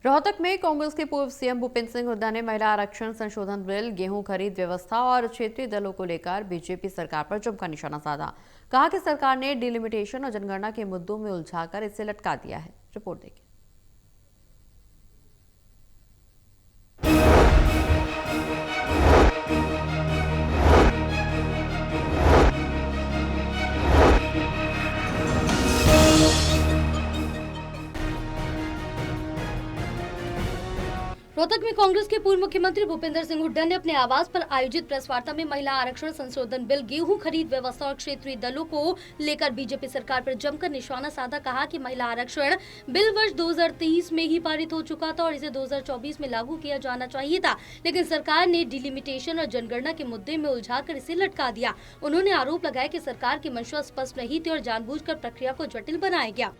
रोहतक में कांग्रेस के पूर्व सीएम भूपेंद्र सिंह हुड्डा ने महिला आरक्षण संशोधन बिल, गेहूं खरीद व्यवस्था और क्षेत्रीय दलों को लेकर बीजेपी सरकार पर जमकर निशाना साधा। कहा कि सरकार ने डिलिमिटेशन और जनगणना के मुद्दों में उलझाकर इसे लटका दिया है। रिपोर्ट देखिए। रोहतक में कांग्रेस के पूर्व मुख्यमंत्री भूपेंद्र सिंह हुड्डा ने अपने आवास पर आयोजित प्रेस वार्ता में महिला आरक्षण संशोधन बिल, गेहूं खरीद व्यवस्था और क्षेत्रीय दलों को लेकर बीजेपी सरकार पर जमकर निशाना साधा। कहा कि महिला आरक्षण बिल वर्ष 2023 में ही पारित हो चुका था और इसे 2024 में लागू किया जाना चाहिए था, लेकिन सरकार ने डिलिमिटेशन और जनगणना के मुद्दे में उलझाकर इसे लटका दिया। उन्होंने आरोप लगाया कि सरकार की मंशा स्पष्ट नहीं थी और जानबूझकर प्रक्रिया को जटिल बनाया गया।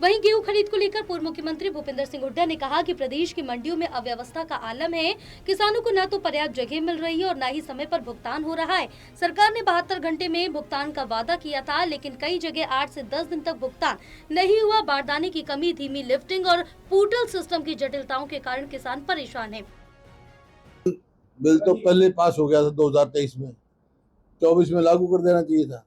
वहीं गेहूं खरीद को लेकर पूर्व मुख्यमंत्री भूपेंद्र सिंह हुड्डा ने कहा कि प्रदेश की मंडियों में अव्यवस्था का आलम है। किसानों को न तो पर्याप्त जगह मिल रही है और न ही समय पर भुगतान हो रहा है। सरकार ने 72 घंटे में भुगतान का वादा किया था, लेकिन कई जगह 8 से 10 दिन तक भुगतान नहीं हुआ। बारदाने की कमी, धीमी लिफ्टिंग और पोर्टल सिस्टम की जटिलताओं के कारण किसान परेशान है। बिल तो पहले पास हो गया था 2023 में, 24 में लागू कर देना चाहिए था।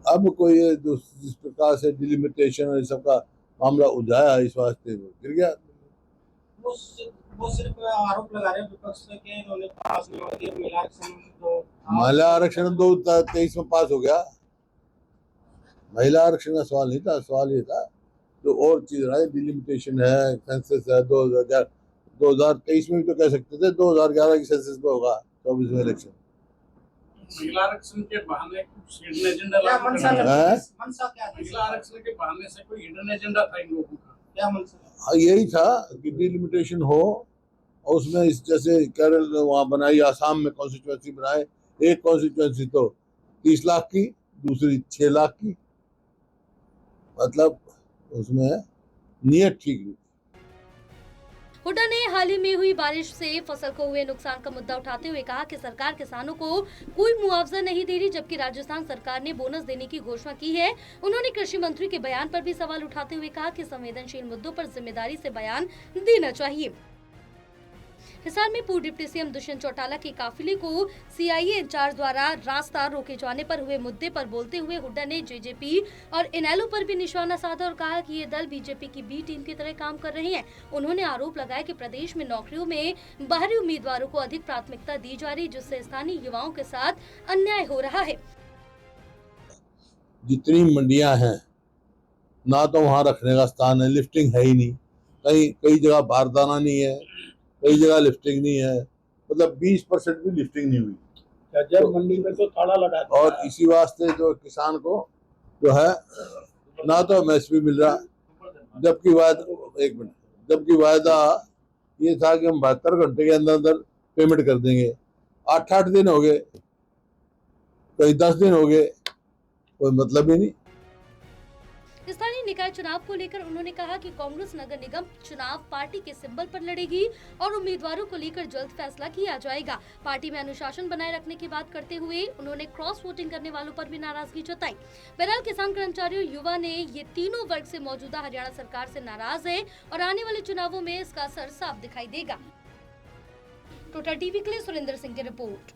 अब कोई जिस प्रकार से डिलिमिटेशन और सब का मामला उलझाया, इस वास्ते गिर गया। वो सिर्फ आरोप लगा रहे हैं विपक्ष पे कि इन्होंने पास नहीं हुआ कि महिला आरक्षण 2023 में पास हो गया। महिला आरक्षण का सवाल नहीं था, सवाल ये था जो और चीज रहा है, डिलिमिटेशन है, सेंसस है। 2023 में भी तो कह सकते थे 2011 की सेंसस में होगा, 24 में इलेक्शन। महिला आरक्षण के बहाने कुछ हिडन एजेंडा महिला आरक्षण के बहाने से कोई हिडन एजेंडा था इन लोगों का, क्या मंशा? यही था कि डिलिमिटेशन हो और उसमें जैसे केरल वहाँ बनाई, आसाम में कॉन्स्टिट्यूएंसी बनाए। एक कॉन्स्टिट्यूएंसी तो 30 लाख की, दूसरी 6 लाख की, मतलब उसमें नियत ठीक नहीं। हुड्डा ने हाल ही में हुई बारिश से फसल को हुए नुकसान का मुद्दा उठाते हुए कहा कि सरकार किसानों को कोई मुआवजा नहीं दे रही, जबकि राजस्थान सरकार ने बोनस देने की घोषणा की है। उन्होंने कृषि मंत्री के बयान पर भी सवाल उठाते हुए कहा कि संवेदनशील मुद्दों पर जिम्मेदारी से बयान देना चाहिए। हिसार में पूर्व डिप्टी सीएम दुष्यंत चौटाला के काफिले को सीआईए इंचार्ज द्वारा रास्ता रोके जाने पर हुए मुद्दे पर बोलते हुए हुड्डा ने जेजेपी और इनेलो पर भी निशाना साधा और कहा कि ये दल बीजेपी की बी टीम की तरह काम कर रहे हैं। उन्होंने आरोप लगाया कि प्रदेश में नौकरियों में बाहरी उम्मीदवारों को अधिक प्राथमिकता दी जा रही, जिससे स्थानीय युवाओं के साथ अन्याय हो रहा है। जितनी मंडियां हैं ना तो वहाँ रखने का स्थान है, लिफ्टिंग है ही नहीं। कई जगह बारदाना नहीं है, कई जगह लिफ्टिंग नहीं है, मतलब 20% भी लिफ्टिंग नहीं हुई। जब मंडी में तो ताला लगा दिया। और इसी वास्ते जो किसान को जो है ना तो एमएसपी मिल रहा, जबकि वायदा ये था कि हम 72 घंटे के अंदर अंदर पेमेंट कर देंगे। 8 दिन हो गए, कहीं 10 दिन हो गए, कोई मतलब ही नहीं। स्थानीय निकाय चुनाव को लेकर उन्होंने कहा कि कांग्रेस नगर निगम चुनाव पार्टी के सिंबल पर लड़ेगी और उम्मीदवारों को लेकर जल्द फैसला किया जाएगा। पार्टी में अनुशासन बनाए रखने की बात करते हुए उन्होंने क्रॉस वोटिंग करने वालों पर भी नाराजगी जताई। बहरहाल किसान, कर्मचारियों, युवा ने ये तीनों वर्ग से मौजूदा हरियाणा सरकार से नाराज है और आने वाले चुनावों में इसका असर साफ दिखाई देगा। टोटल टीवी के लिए सुरेंद्र सिंह की रिपोर्ट।